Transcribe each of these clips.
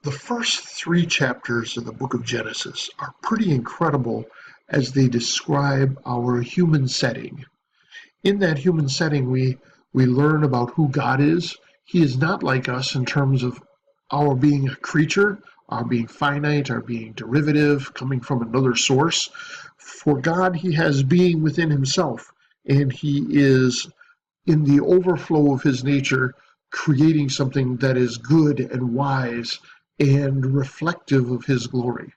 The first three chapters of the book of Genesis are pretty incredible as they describe our human setting. In that human setting, we learn about who God is. He is not like us in terms of our being a creature, our being finite, our being derivative, coming from another source. For God, he has being within himself, and he is in the overflow of his nature, creating something that is good and wise and reflective of his glory.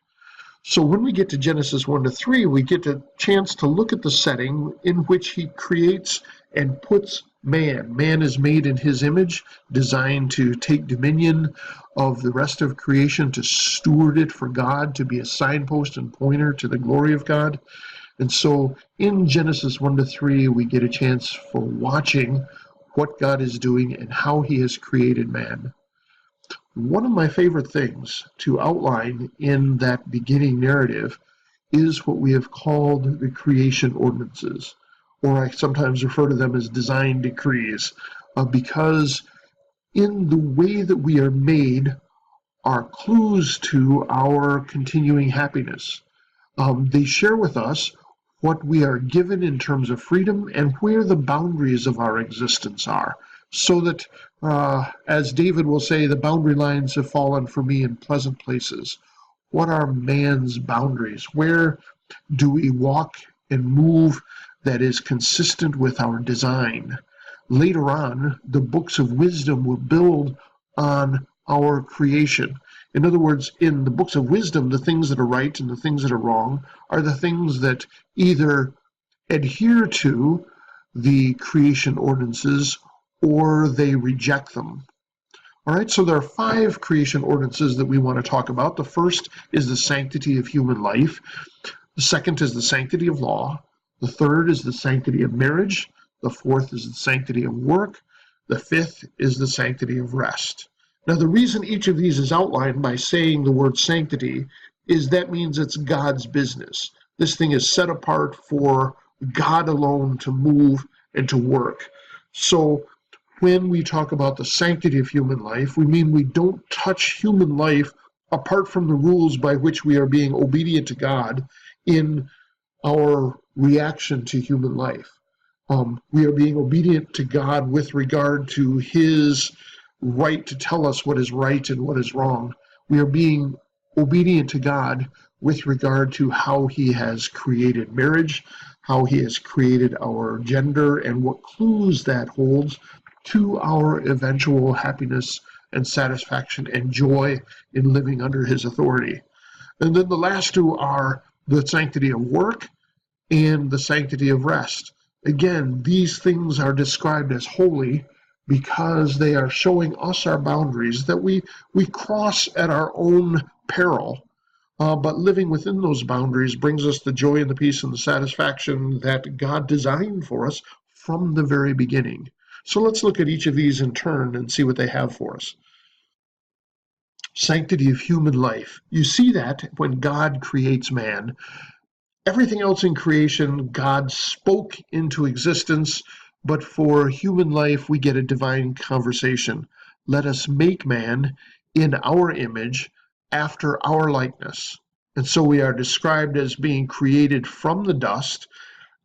So when we get to Genesis 1 to 3, we get a chance to look at the setting in which he creates and puts man. Man is made in his image, designed to take dominion of the rest of creation, to steward it for God, to be a signpost and pointer to the glory of God. And so in Genesis 1 to 3, we get a chance for watching what God is doing and how he has created man. One of my favorite things to outline in that beginning narrative is what we have called the creation ordinances, or I sometimes refer to them as design decrees, because in the way that we are made are clues to our continuing happiness. They share with us what we are given in terms of freedom and where the boundaries of our existence are. So that, as David will say, the boundary lines have fallen for me in pleasant places. What are man's boundaries? Where do we walk and move that is consistent with our design? Later on, the books of wisdom will build on our creation. In other words, in the books of wisdom, the things that are right and the things that are wrong are the things that either adhere to the creation ordinances or they reject them. All right, so there are 5 creation ordinances that we want to talk about. The first is the sanctity of human life. The second is the sanctity of law. The third is the sanctity of marriage. The fourth is the sanctity of work. The fifth is the sanctity of rest. Now, the reason each of these is outlined by saying the word sanctity is that means it's God's business. This thing is set apart for God alone to move and to work. So when we talk about the sanctity of human life, we mean we don't touch human life apart from the rules by which we are being obedient to God in our reaction to human life. We are being obedient to God with regard to his right to tell us what is right and what is wrong. We are being obedient to God with regard to how he has created marriage, how he has created our gender, and what clues that holds to our eventual happiness and satisfaction and joy in living under his authority. And then the last two are the sanctity of work and the sanctity of rest. Again, these things are described as holy because they are showing us our boundaries that we cross at our own peril. But living within those boundaries brings us the joy and the peace and the satisfaction that God designed for us from the very beginning. So let's look at each of these in turn and see what they have for us. Sanctity of human life. You see that when God creates man. Everything else in creation, God spoke into existence, but for human life, we get a divine conversation. Let us make man in our image, after our likeness. And so we are described as being created from the dust,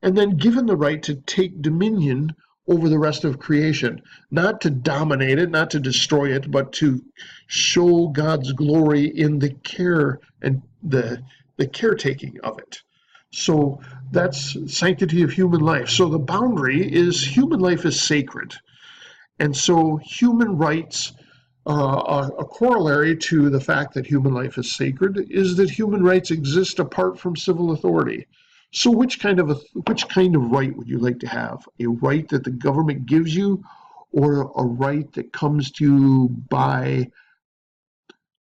and then given the right to take dominion over the rest of creation, not to dominate it, not to destroy it, but to show God's glory in the care and the caretaking of it. So that's sanctity of human life. So the boundary is human life is sacred. And so human rights, a corollary to the fact that human life is sacred, is that human rights exist apart from civil authority. So which kind of right would you like to have? A right that the government gives you, or a right that comes to you by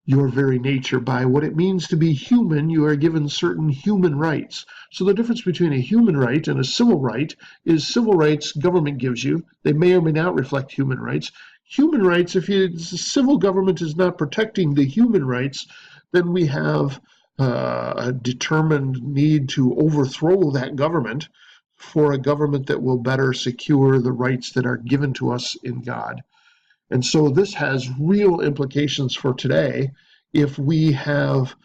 your very nature, by what it means to be human? You are given certain human rights. So the difference between a human right and a civil right is civil rights government gives you. They may or may not reflect human rights. Human rights, if the civil government is not protecting the human rights, then we have a determined need to overthrow that government for a government that will better secure the rights that are given to us in God. And so this has real implications for today if we have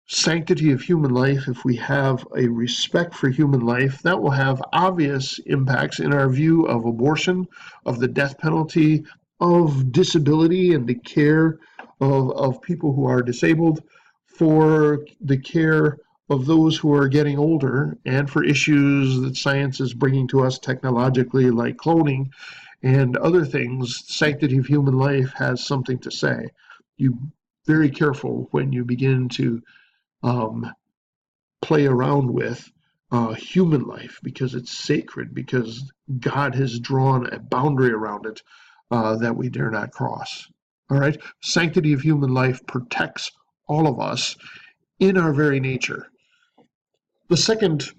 sanctity of human life, if we have a respect for human life, that will have obvious impacts in our view of abortion, of the death penalty, of disability and the care of people who are disabled, for the care of those who are getting older, and for issues that science is bringing to us technologically, like cloning and other things. Sanctity of human life has something to say. You very careful when you begin to um, play around with human life, because it's sacred, because God has drawn a boundary around it that we dare not cross. All right? Sanctity of human life protects all of us in our very nature. The second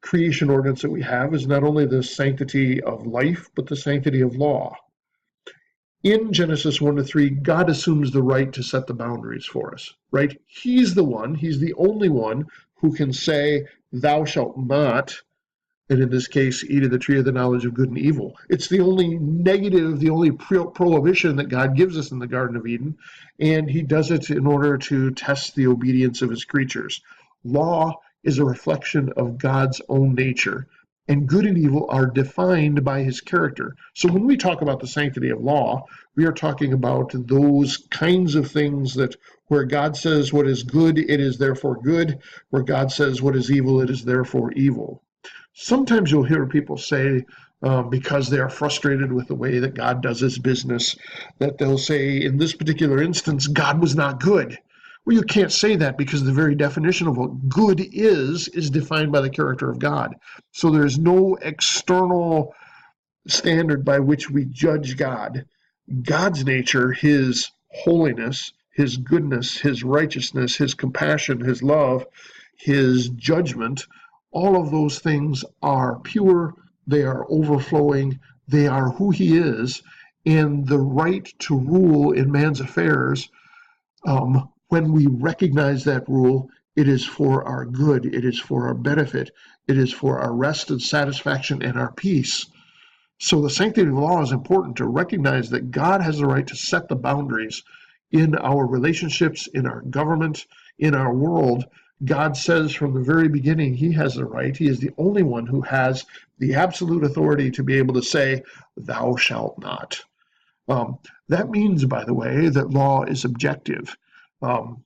creation ordinance that we have is not only the sanctity of life, but the sanctity of law. In Genesis 1 to 3, God assumes the right to set the boundaries for us, right? He's the only one who can say, thou shalt not, and in this case, eat of the tree of the knowledge of good and evil. It's the only negative, the only prohibition that God gives us in the Garden of Eden, and he does it in order to test the obedience of his creatures. Law is a reflection of God's own nature, and good and evil are defined by his character. So when we talk about the sanctity of law, we are talking about those kinds of things that where God says what is good, it is therefore good. Where God says what is evil, it is therefore evil. Sometimes you'll hear people say, because they are frustrated with the way that God does his business, that they'll say, in this particular instance, God was not good. Well, you can't say that, because the very definition of what good is defined by the character of God. So there's no external standard by which we judge God. God's nature, his holiness, his goodness, his righteousness, his compassion, his love, his judgment, all of those things are pure, they are overflowing, they are who he is, and the right to rule in man's affairs, when we recognize that rule, it is for our good, it is for our benefit, it is for our rest and satisfaction and our peace. So the sanctity of the law is important, to recognize that God has the right to set the boundaries in our relationships, in our government, in our world. God says from the very beginning he has the right. He is the only one who has the absolute authority to be able to say, thou shalt not. That means, by the way, that law is objective. Um,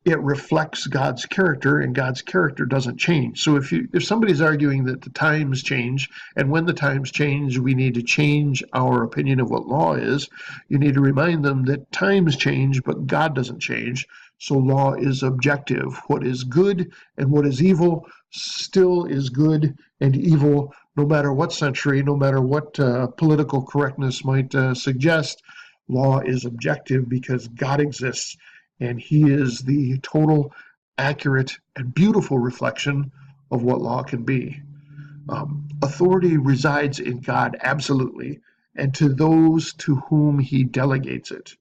it reflects God's character, and God's character doesn't change. So if somebody's arguing that the times change, and when the times change, we need to change our opinion of what law is, you need to remind them that times change, but God doesn't change. So law is objective. What is good and what is evil still is good and evil, no matter what century, no matter what political correctness might suggest. Law is objective because God exists, and he is the total, accurate, and beautiful reflection of what law can be. Authority resides in God absolutely, and to those to whom he delegates it.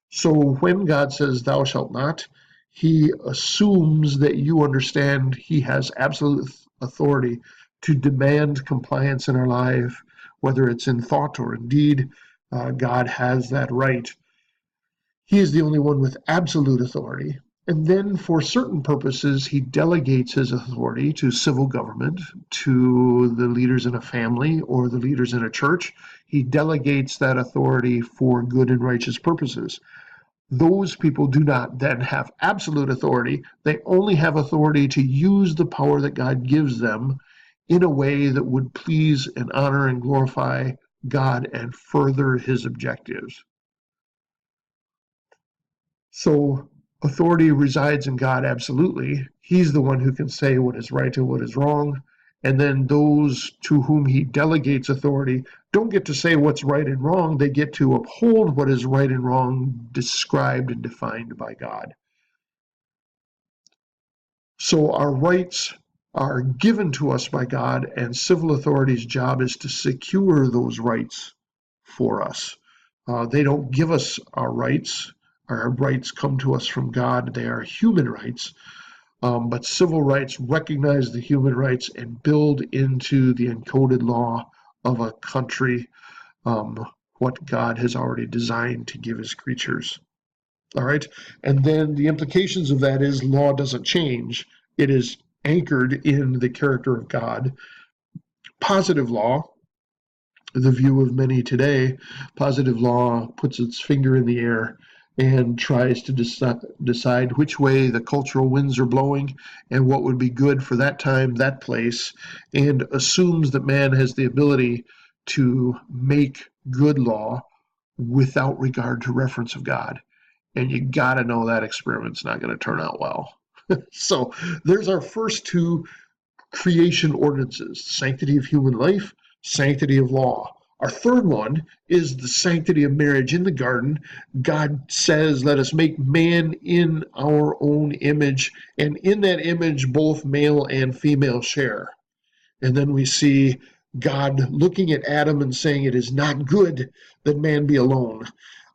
So when God says, thou shalt not, he assumes that you understand he has absolute authority to demand compliance in our life, whether it's in thought or in deed. God has that right. He is the only one with absolute authority. And then, for certain purposes, he delegates his authority to civil government, to the leaders in a family or the leaders in a church. He delegates that authority for good and righteous purposes. Those people do not then have absolute authority. They only have authority to use the power that God gives them in a way that would please and honor and glorify God and further his objectives. So authority resides in God absolutely. He's the one who can say what is right and what is wrong. And then those to whom he delegates authority don't get to say what's right and wrong. They get to uphold what is right and wrong, described and defined by God. So our rights are given to us by God, and civil authority's job is to secure those rights for us. They don't give us our rights. Our rights come to us from God. They are human rights. But civil rights recognize the human rights and build into the encoded law of a country what God has already designed to give his creatures. All right. And then the implications of that is law doesn't change. It is anchored in the character of God. Positive law, the view of many today, positive law puts its finger in the air and tries to decide which way the cultural winds are blowing and what would be good for that time, that place, and assumes that man has the ability to make good law without regard to reference of God. And you got to know that experiment's not going to turn out well. So there's our first two creation ordinances: sanctity of human life, sanctity of law. Our third one is the sanctity of marriage. In the garden, God says, let us make man in our own image, and in that image both male and female share. And then we see God looking at Adam and saying, it is not good that man be alone.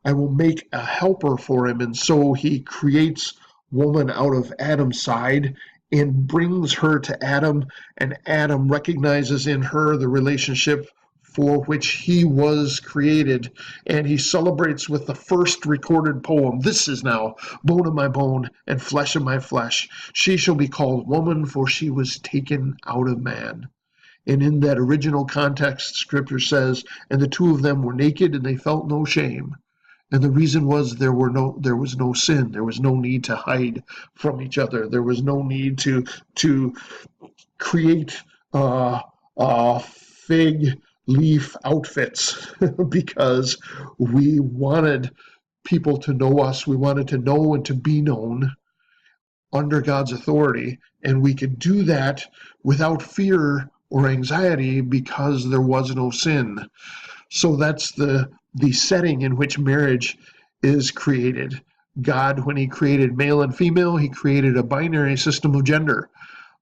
I will make a helper for him. And so he creates woman out of Adam's side and brings her to Adam, and Adam recognizes in her the relationship for which he was created, and he celebrates with the first recorded poem. This is now bone of my bone and flesh of my flesh. She shall be called woman, for she was taken out of man. And in that original context, scripture says, and the two of them were naked and they felt no shame. And the reason was there was no sin. There was no need to hide from each other. There was no need to create fig leaf outfits because we wanted people to know us. We wanted to know and to be known under God's authority, and we could do that without fear or anxiety because there was no sin. So that's the setting in which marriage is created. God, when he created male and female, he created a binary system of gender,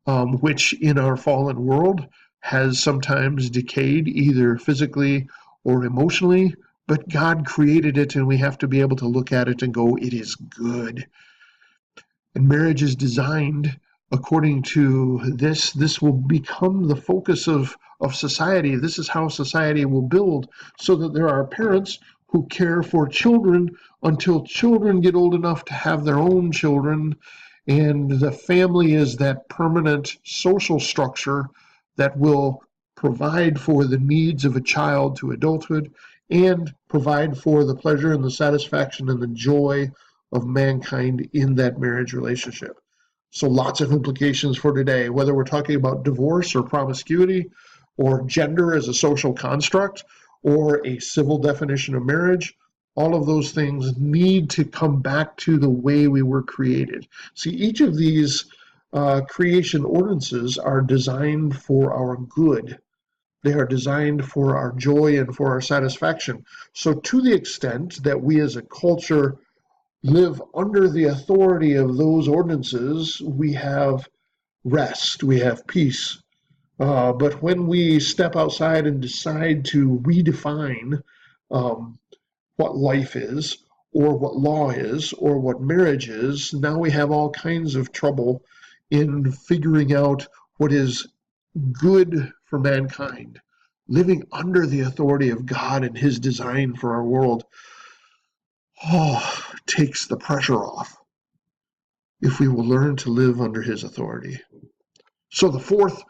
which in our fallen world has sometimes decayed either physically or emotionally, but God created it, and we have to be able to look at it and go, it is good. And marriage is designed according to this. This will become the focus of society. This is how society will build, so that there are parents who care for children until children get old enough to have their own children. And the family is that permanent social structure that will provide for the needs of a child to adulthood and provide for the pleasure and the satisfaction and the joy of mankind in that marriage relationship. So lots of implications for today, whether we're talking about divorce or promiscuity or gender as a social construct or a civil definition of marriage. All of those things need to come back to the way we were created. See, each of these creation ordinances are designed for our good. They are designed for our joy and for our satisfaction. So to the extent that we as a culture live under the authority of those ordinances, we have rest, we have peace. But when we step outside and decide to redefine what life is, or what law is, or what marriage is, now we have all kinds of trouble in figuring out what is good for mankind. Living under the authority of God and his design for our world takes the pressure off if we will learn to live under his authority. So the fourth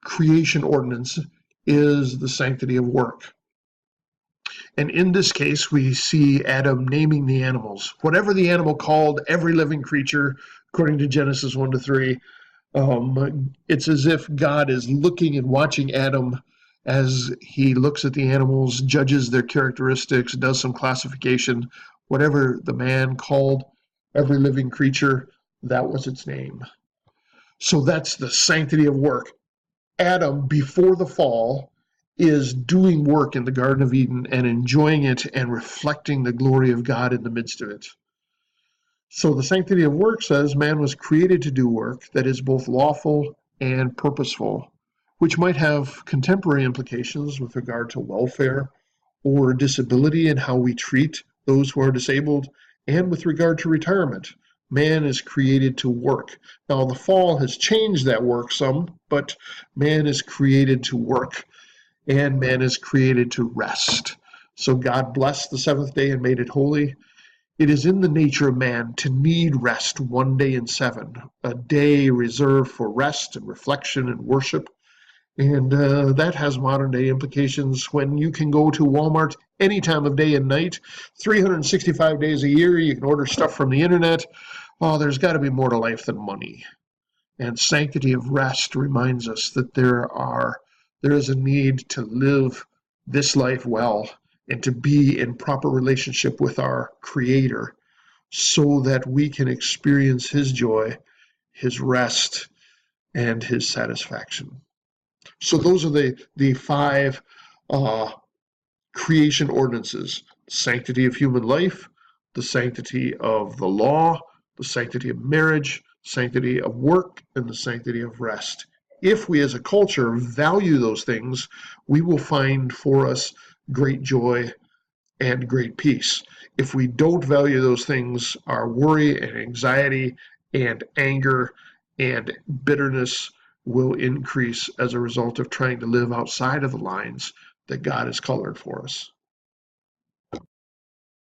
creation ordinance is the sanctity of work. And in this case, we see Adam naming the animals. Whatever the animal called, every living creature, according to Genesis 1-3, it's as if God is looking and watching Adam as he looks at the animals, judges their characteristics, does some classification. Whatever the man called every living creature, that was its name. So that's the sanctity of work. Adam, before the fall, is doing work in the Garden of Eden and enjoying it and reflecting the glory of God in the midst of it. So the sanctity of work says man was created to do work that is both lawful and purposeful, which might have contemporary implications with regard to welfare or disability and how we treat those who are disabled, and with regard to retirement. Man is created to work. Now, the fall has changed that work some, but man is created to work, and man is created to rest. So God blessed the seventh day and made it holy. It is in the nature of man to need rest one day in seven, a day reserved for rest and reflection and worship. And that has modern day implications when you can go to Walmart any time of day and night, 365 days a year. You can order stuff from the internet. Oh, there's got to be more to life than money. And sanctity of rest reminds us that there is a need to live this life well and to be in proper relationship with our Creator so that we can experience His joy, His rest, and His satisfaction. So those are the five uh, creation ordinances: sanctity of human life, the sanctity of the law, the sanctity of marriage, sanctity of work, and the sanctity of rest. If we as a culture value those things, we will find for us great joy and great peace. If we don't value those things, our worry and anxiety and anger and bitterness will increase as a result of trying to live outside of the lines that God has colored for us.